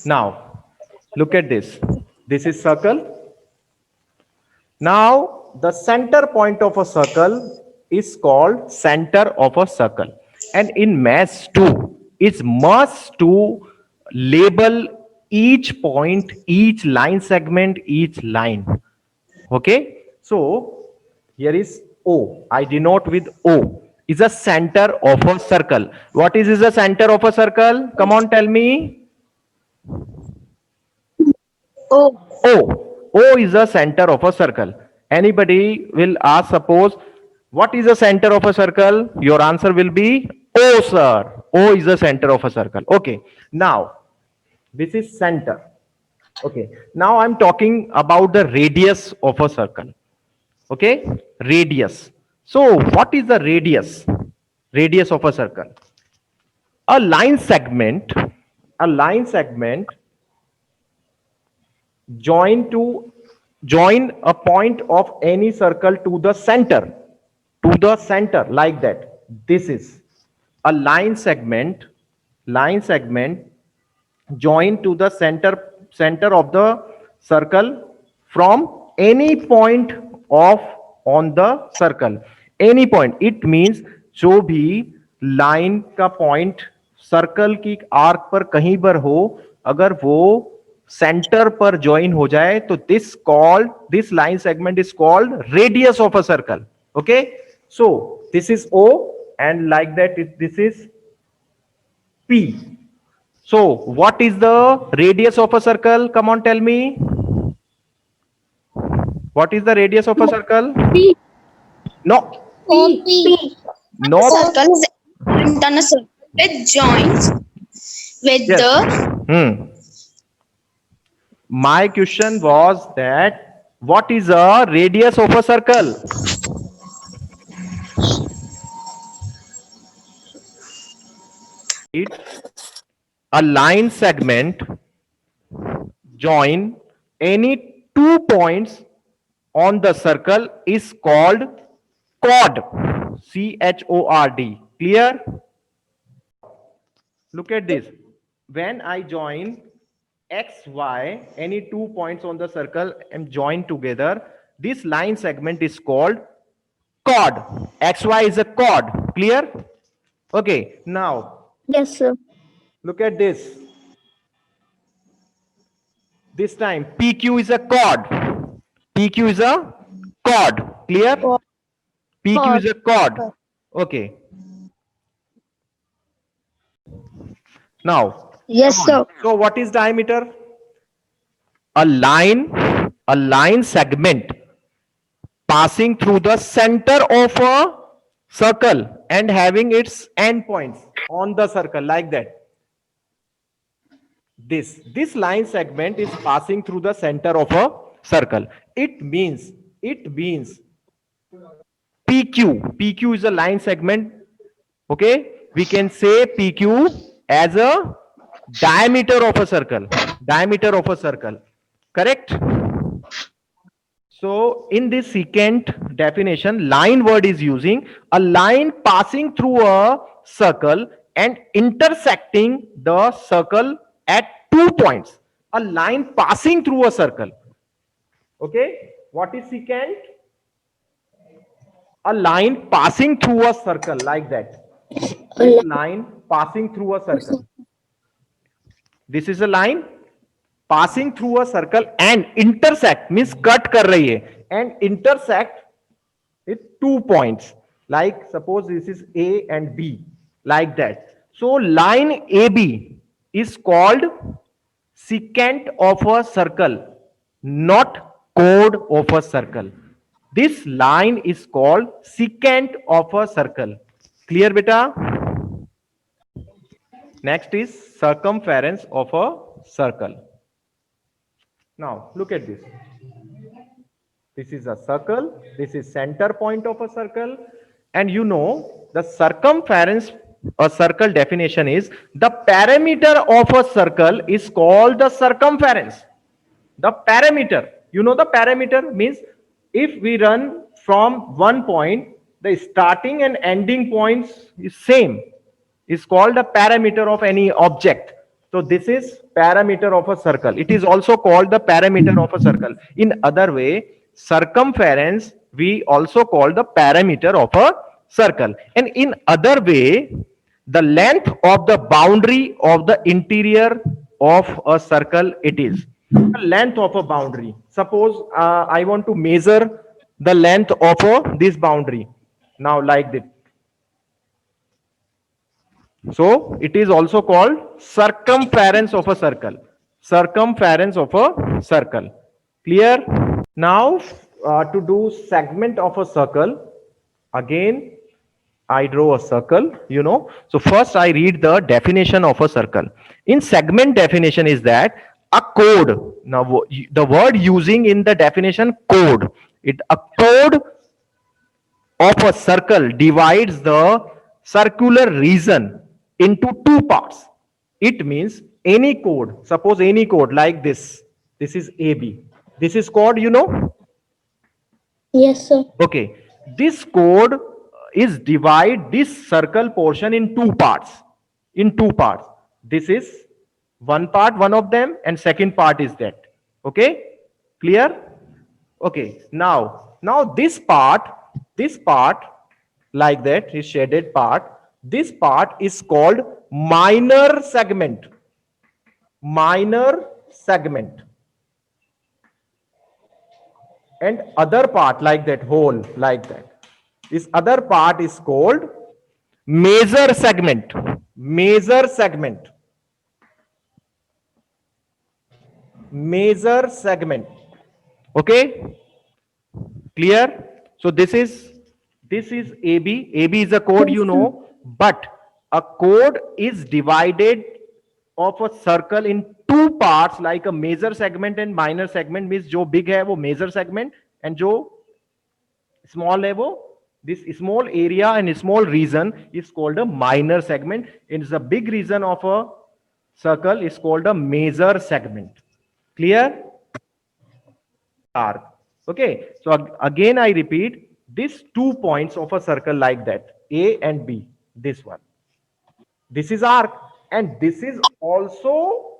Now, look at this. This is circle. Now, the center point of a circle is called center of a circle. And in maths too, it's must to label each point, each line segment, each line. Okay? So, here is O. I denote with O. Is a center of a circle. What is the center of a circle? Come on, tell me. Oh, O. O is the center of a circle. Anybody will ask, suppose, what is the center of a circle? Your answer will be O, sir. O is the center of a circle. Okay. Now, this is center. Okay. Now I'm talking about the radius of a circle. Okay. Radius. So, what is the radius? Radius of a circle. A line segment, a line segment join a point of any circle to the center like that. This is a line segment join to the center of the circle from any point of on the circle. Any point, it means जो भी line का point circle की arc पर कहीं पर हो, अगर वो सेंटर पर ज्वाइन हो जाए तो this line segment is called radius of a circle. Okay, so this is O and like that this is P. So, what is the radius of a circle? Come on, tell me. What is the radius of a circle? P. No, P. P. no. Circle is internal circle. It joins with Yes. the My question was that what is the radius of a circle? A line segment join any 2 points on the circle is called chord. CHORD. Clear? Look at this. When I join X, Y, any 2 points on the circle and join together, this line segment is called chord. XY is a chord. Clear? Okay. Now, Yes, sir. look at this. This time, PQ is a chord. PQ is a chord. Clear? PQ is a chord. Okay. Now, Yes, sir. so what is diameter? A line segment passing through the center of a circle and having its endpoints on the circle like that. This line segment is passing through the center of a circle. It means PQ is a line segment. Okay, we can say PQ as a diameter of a circle. Correct? So in this secant definition, line word is using a line passing through a circle and intersecting the circle at 2 points. A line passing through a circle. Okay, what is secant? A line passing through a circle like that. This line passing through a circle. This is a line passing through a circle and intersect means cut kar rahi hai and intersect with 2 points. Like suppose this is A and B like that. So line AB is called secant of a circle, not chord of a circle. This line is called secant of a circle. Clear, beta? Next is circumference of a circle. Now look at this. This is a circle. This is center point of a circle. And you know the circumference, a circle definition is the perimeter of a circle is called the circumference. The perimeter, you know the perimeter means if we run from one point, the starting and ending points is same, is called the perimeter of any object. So this is perimeter of a circle. It is also called the perimeter of a circle. In other way, circumference we also call the perimeter of a circle. And in other way, the length of the boundary of the interior of a circle it is. The length of a boundary. Suppose I want to measure the length of this boundary. Now like this. So it is also called circumference of a circle. Circumference of a circle. Clear? Now to do segment of a circle, again I draw a circle, So first I read the definition of a circle. In segment definition is that a chord. Now the word using in the definition chord. A chord of a circle divides the circular region into two parts. It means any chord, suppose any chord like this is AB. This is chord, Yes, sir. Okay. This chord is divide this circle portion in two parts. In two parts. This is one part, one of them, and second part is that. Okay? Clear? Okay. Now this part like that is shaded part. This part is called minor segment. Minor segment. And other part like that whole like that, this other part is called major segment. Major segment. Major segment. Okay, clear? So this is AB is a chord, but a chord is divided of a circle in two parts like a major segment and minor segment. Means जो big है वो major segment and जो small है वो this small area and small region is called a minor segment. It is a big region of a circle is called a major segment. Clear? Arc. Okay, so again I repeat, these 2 points of a circle like that, A and B, this one. This is arc and this is also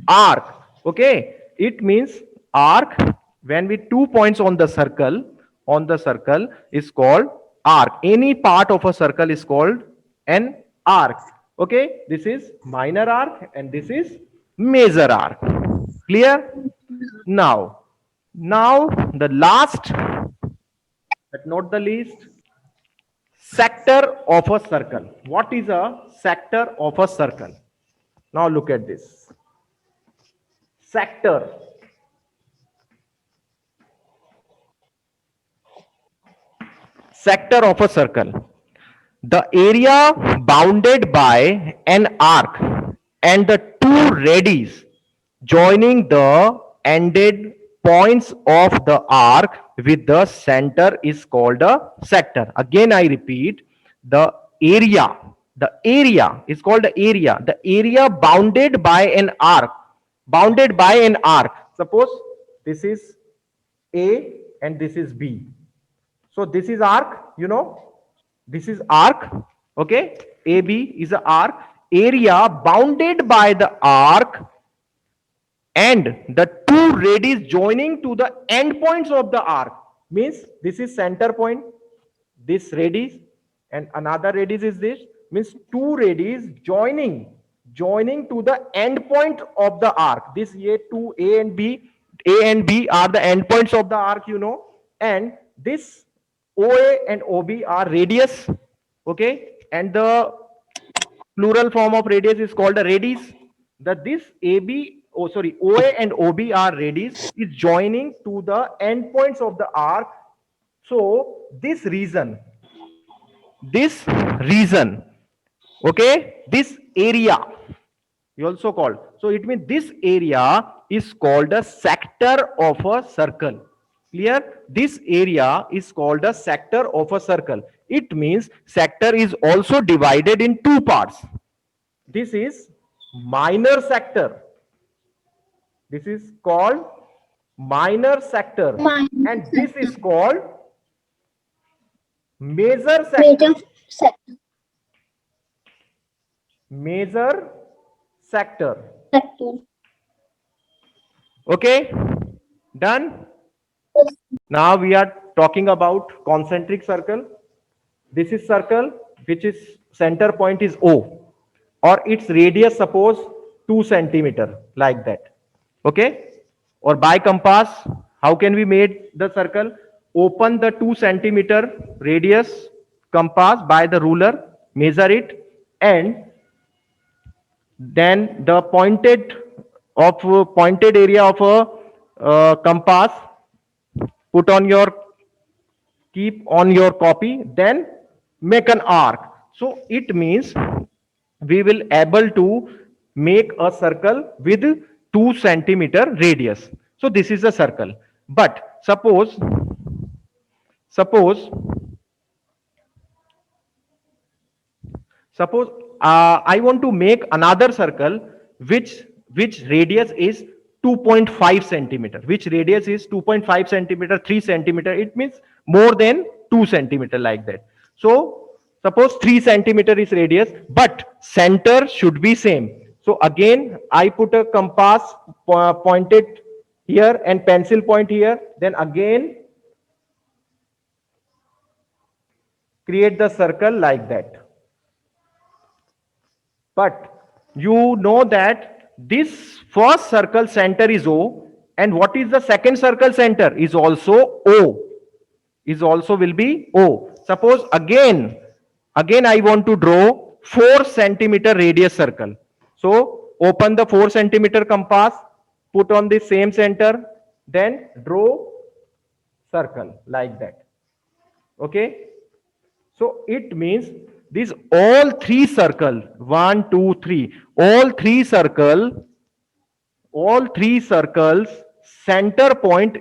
arc. Okay, it means arc when we 2 points on the circle is called arc. Any part of a circle is called an arc. Okay, this is minor arc and this is major arc. Clear? Now the last but not the least, sector of a circle. What is a sector of a circle? Now look at this. Sector. Sector of a circle. The area bounded by an arc and the two radii joining the ended points of the arc with the center is called a sector. Again I repeat, the area is called the area bounded by an arc. Suppose this is A and this is B. So this is arc, this is arc. Okay, AB is an arc. Area bounded by the arc and the two radii joining to the endpoints of the arc. Means this is center point, this radii, and another radii is this. Means two radii joining to the endpoint of the arc. This A and B are the endpoints of the arc, and this OA and OB are radius. Okay, and the plural form of radius is called a radius. That this OA and OB are radius is joining to the endpoints of the arc. So this region, okay, this area you also called. So it means this area is called a sector of a circle. Clear? This area is called a sector of a circle. It means sector is also divided in two parts. This is minor sector. This is called minor sector. And this is called major sector. Major sector. Sector. Okay, done. Now we are talking about concentric circle. This is circle which is center point is O, or its radius suppose 2 centimeter, like that. Okay, or by compass, how can we made the circle? Open the 2 centimeter radius compass by the ruler, measure it, and then the pointed area of a compass put on your keep on your copy, then make an arc. So it means we will able to make a circle with 2 centimeter radius. So this is a circle. But suppose suppose I want to make another circle which radius is 2.5 centimeter, which radius is 2.5 centimeter, 3 centimeter, it means more than 2 centimeter, like that. So suppose 3 centimeter is radius, but center should be same. So again I put a compass pointed here and pencil point here, then again create the circle like that. But you know that this first circle center is O, and what is the second circle center is also O, is also will be O. Suppose again I want to draw 4 centimeter radius circle. So open the 4 centimeter compass, put on the same center, then draw circle like that. Okay. So it means these all three circle, 1, 2, 3, all three circles center point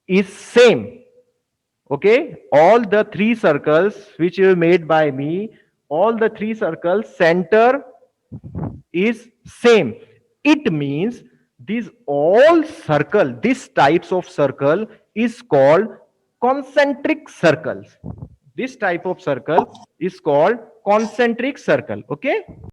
is same. Okay, all the three circles which were made by me, all the three circles center is same. It means these all circle, this types of circle is called concentric circles. This type of circle is called concentric circle. Okay.